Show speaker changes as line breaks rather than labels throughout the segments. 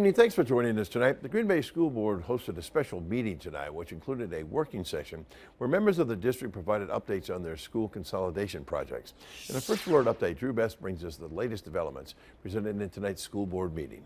Thanks for joining us tonight. The Green Bay School Board hosted a special meeting tonight, which included a working session where members of the district provided updates on their school consolidation projects. In a First Alert update, Drew Best brings us the latest developments presented in tonight's school board meeting.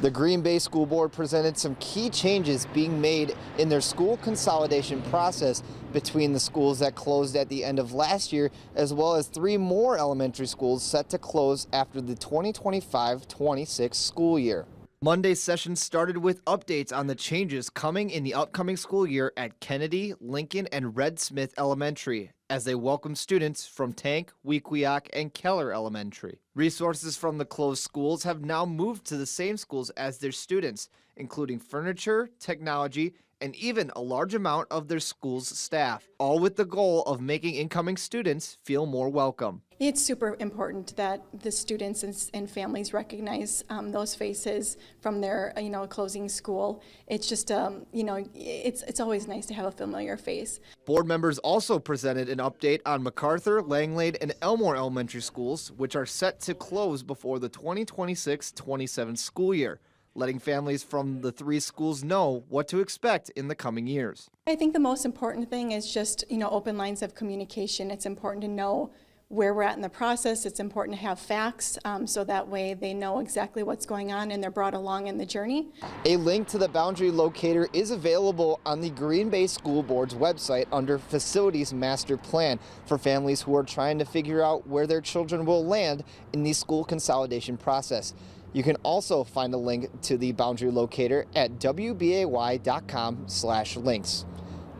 The Green Bay School Board presented some key changes being made in their school consolidation process between the schools that closed at the end of last year, as well as 3 more elementary schools set to close after the 2025-26 school year. Monday's session started with updates on the changes coming in the upcoming school year at Kennedy, Lincoln, and Red Smith Elementary, as they welcome students from Tank, Wequiak, and Keller Elementary. Resources from the closed schools have now moved to the same schools as their students, including furniture, technology, and even a large amount of their school's staff, all with the goal of making incoming students feel more welcome.
It's super important that the students and families recognize those faces from their, closing school. It's just, it's always nice to have a familiar face.
Board members also presented an update on MacArthur, Langlade, and Elmore elementary schools, which are set to close before the 2026-27 school year, letting families from the 3 schools know what to expect in the coming years.
I think the most important thing is just, open lines of communication. It's important to know where we're at in the process. It's important to have facts so that way they know exactly what's going on and they're brought along in the journey.
A link to the boundary locator is available on the Green Bay School Board's website under Facilities Master Plan for families who are trying to figure out where their children will land in the school consolidation process. You can also find a link to the boundary locator at wbay.com/links.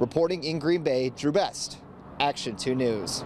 Reporting in Green Bay, Drew Best, Action 2 News.